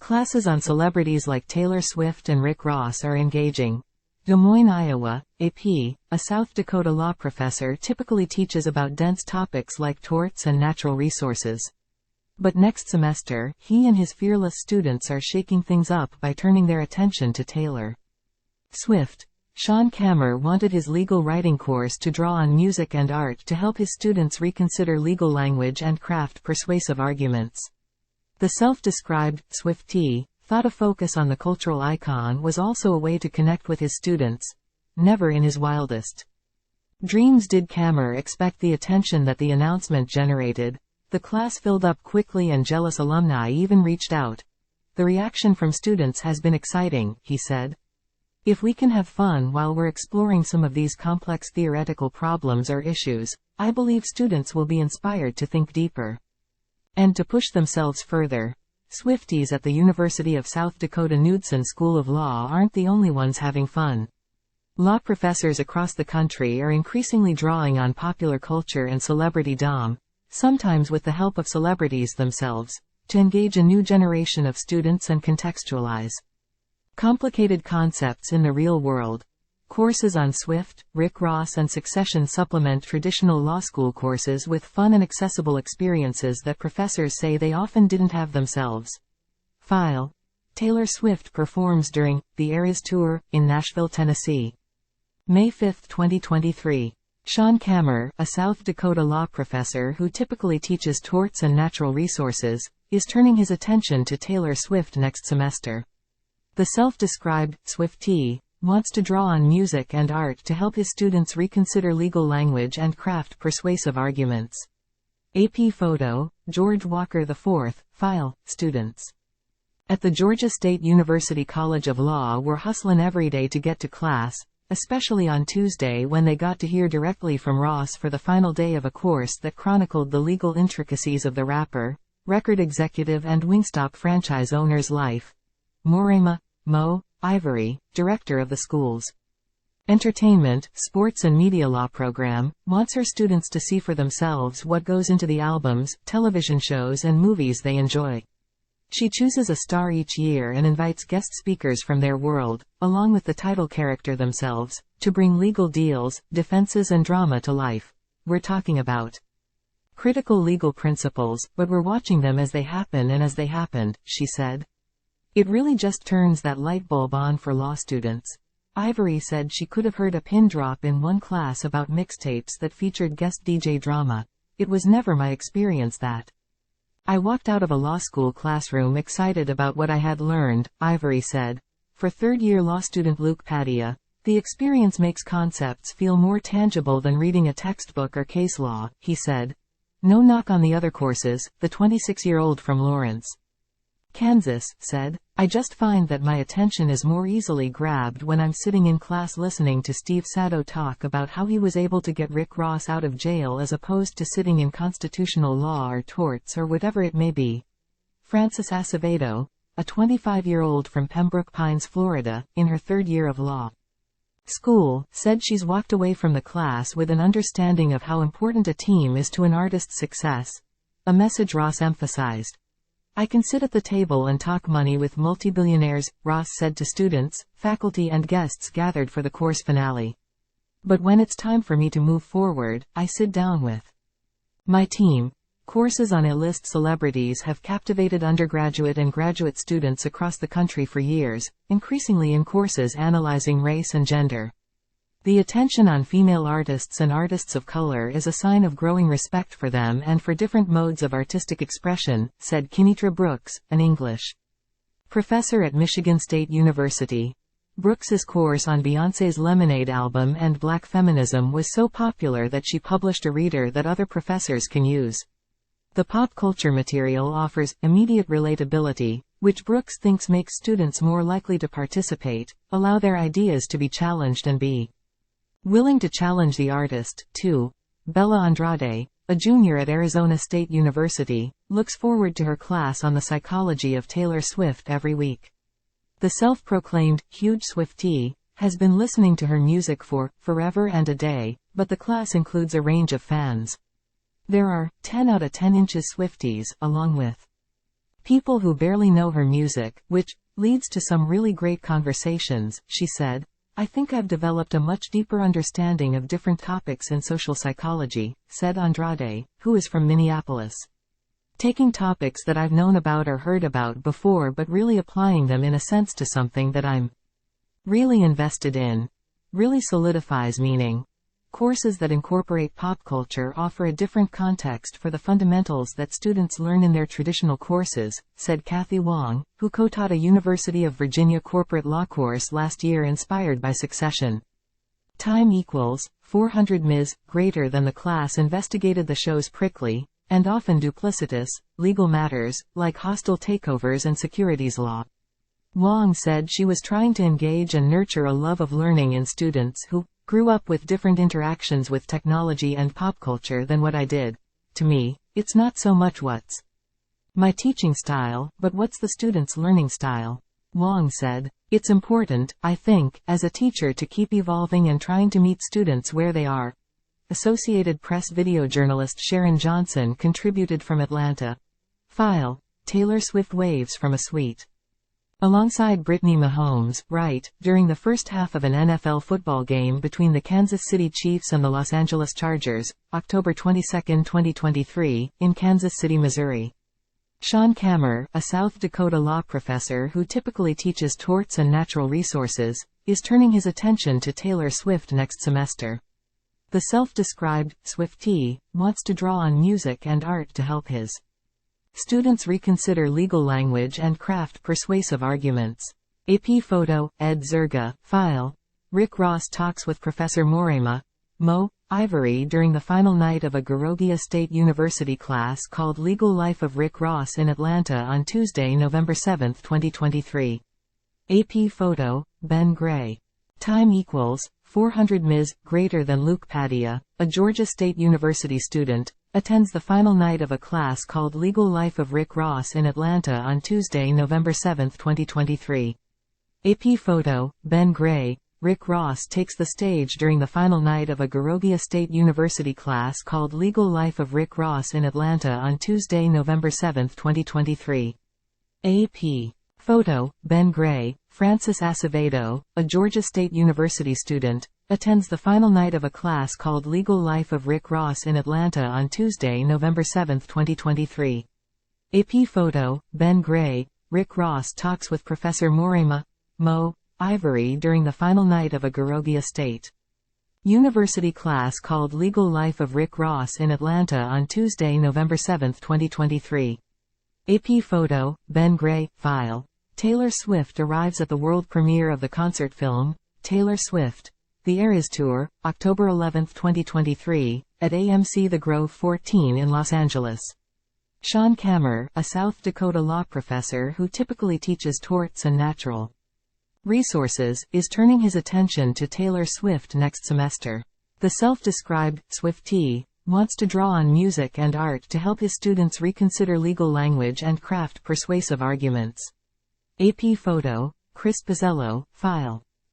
Classes on celebrities like Taylor Swift and Rick Ross are engaging. Des Moines, Iowa, AP, a South Dakota law professor typically teaches about dense topics like torts and natural resources. But next semester, he and his fearless students are shaking things up by turning their attention to Taylor Swift. Sean Kammer wanted his legal writing course to draw on music and art to help his students reconsider legal language and craft persuasive arguments. The self-described Swiftie thought a focus on the cultural icon was also a way to connect with his students. Never in his wildest dreams did Kammer expect the attention that the announcement generated. The class filled up quickly and jealous alumni even reached out. The reaction from students has been exciting, he said. If we can have fun while we're exploring some of these complex theoretical problems or issues, I believe students will be inspired to think deeper and to push themselves further. Swifties at the University of South Dakota Knudsen School of Law aren't the only ones having fun. Law professors across the country are increasingly drawing on popular culture and celebrity-dom, sometimes with the help of celebrities themselves, to engage a new generation of students and contextualize complicated concepts in the real world. Courses on Swift, Rick Ross and Succession supplement traditional law school courses with fun and accessible experiences that professors say they often didn't have themselves. File. Taylor Swift performs during the Eras Tour in Nashville, Tennessee. May 5, 2023. Sean Kammer, a South Dakota law professor who typically teaches torts and natural resources, is turning his attention to Taylor Swift next semester. The self-described Swiftie wants to draw on music and art to help his students reconsider legal language and craft persuasive arguments. AP photo, George Walker IV, file, students at the Georgia State University College of Law were hustling every day to get to class, especially on Tuesday when they got to hear directly from Ross for the final day of a course that chronicled the legal intricacies of the rapper, record executive and Wingstop franchise owner's life. Morema, Mo, Ivory, director of the school's entertainment, sports and media law program, wants her students to see for themselves what goes into the albums, television shows and movies they enjoy. She chooses a star each year and invites guest speakers from their world, along with the title character themselves, to bring legal deals, defenses and drama to life. We're talking about critical legal principles, but we're watching them as they happen and as they happened, she said. It really just turns that light bulb on for law students. Ivory said she could have heard a pin drop in one class about mixtapes that featured guest DJ drama. It was never my experience that. I walked out of a law school classroom excited about what I had learned, Ivory said. For third-year law student Luke Padilla, the experience makes concepts feel more tangible than reading a textbook or case law, he said. No knock on the other courses, the 26-year-old from Lawrence, Kansas, said. I just find that my attention is more easily grabbed when I'm sitting in class listening to Steve Sato talk about how he was able to get Rick Ross out of jail as opposed to sitting in constitutional law or torts or whatever it may be. Frances Acevedo, a 25-year-old from Pembroke Pines, Florida, in her third year of law school, said she's walked away from the class with an understanding of how important a team is to an artist's success, a message Ross emphasized. I can sit at the table and talk money with multi-billionaires, Ross said to students, faculty and guests gathered for the course finale. But when it's time for me to move forward, I sit down with my team. Courses on A-list celebrities have captivated undergraduate and graduate students across the country for years, increasingly in courses analyzing race and gender. The attention on female artists and artists of color is a sign of growing respect for them and for different modes of artistic expression, said Kinitra Brooks, an English professor at Michigan State University. Brooks's course on Beyoncé's Lemonade album and black feminism was so popular that she published a reader that other professors can use. The pop culture material offers immediate relatability, which Brooks thinks makes students more likely to participate, allow their ideas to be challenged and be willing to challenge the artist, too. Bella Andrade, a junior at Arizona State University, looks forward to her class on the psychology of Taylor Swift every week. The self-proclaimed, huge Swiftie, has been listening to her music for forever and a day, but the class includes a range of fans. There are 10 out of 10 inches Swifties, along with People who barely know her music, which leads to some really great conversations, she said. I think I've developed a much deeper understanding of different topics in social psychology, said Andrade, who is from Minneapolis. Taking topics that I've known about or heard about before but really applying them in a sense to something that I'm really invested in. Really solidifies meaning. Courses that incorporate pop culture offer a different context for the fundamentals that students learn in their traditional courses, said Kathy Wong, who co-taught a University of Virginia corporate law course last year inspired by Succession. Time equals 400 Ms. Greater than the class investigated the show's prickly, and often duplicitous, legal matters, like hostile takeovers and securities law. Wong said she was trying to engage and nurture a love of learning in students who grew up with different interactions with technology and pop culture than what I did. To me, it's not so much what's my teaching style, but what's the student's learning style. Wong said, it's important, I think, as a teacher to keep evolving and trying to meet students where they are. Associated Press video journalist Sharon Johnson contributed from Atlanta. File, Taylor Swift waves from a suite. Alongside Brittany Mahomes, right, during the first half of an NFL football game between the Kansas City Chiefs and the Los Angeles Chargers, October 22, 2023, in Kansas City, Missouri. Sean Kammer, a South Dakota law professor who typically teaches torts and natural resources, is turning his attention to Taylor Swift next semester. The self-described Swiftie wants to draw on music and art to help his students reconsider legal language and craft persuasive arguments. AP photo, Ed Zerga, file. Rick Ross talks with Professor Morema, Mo. Ivory during the final night of a Garogia State University class called Legal Life of Rick Ross in Atlanta on Tuesday, November 7, 2023. AP photo, Ben Gray. Time equals 400 Ms. Greater than Luke Padilla, a Georgia State University student, attends the final night of a class called Legal Life of Rick Ross in Atlanta on Tuesday, November 7, 2023. AP photo, Ben Gray. Rick Ross takes the stage during the final night of a Garogia State University class called Legal Life of Rick Ross in Atlanta on Tuesday, November 7, 2023. AP photo, Ben Gray. Francis Acevedo, a Georgia State University student, attends the final night of a class called Legal Life of Rick Ross in Atlanta on Tuesday, November 7, 2023. AP photo, Ben Gray. Rick Ross talks with Professor Morema, Mo. Ivory during the final night of a Garogia State University class called Legal Life of Rick Ross in Atlanta on Tuesday, November 7, 2023. AP photo, Ben Gray, file. Taylor Swift arrives at the world premiere of the concert film, Taylor Swift, The Eras Tour, October 11, 2023, at AMC The Grove 14 in Los Angeles. Sean Kammer, a South Dakota law professor who typically teaches torts and natural resources, is turning his attention to Taylor Swift next semester. The self-described Swiftie wants to draw on music and art to help his students reconsider legal language and craft persuasive arguments. AP photo, Chris Pizzello, file.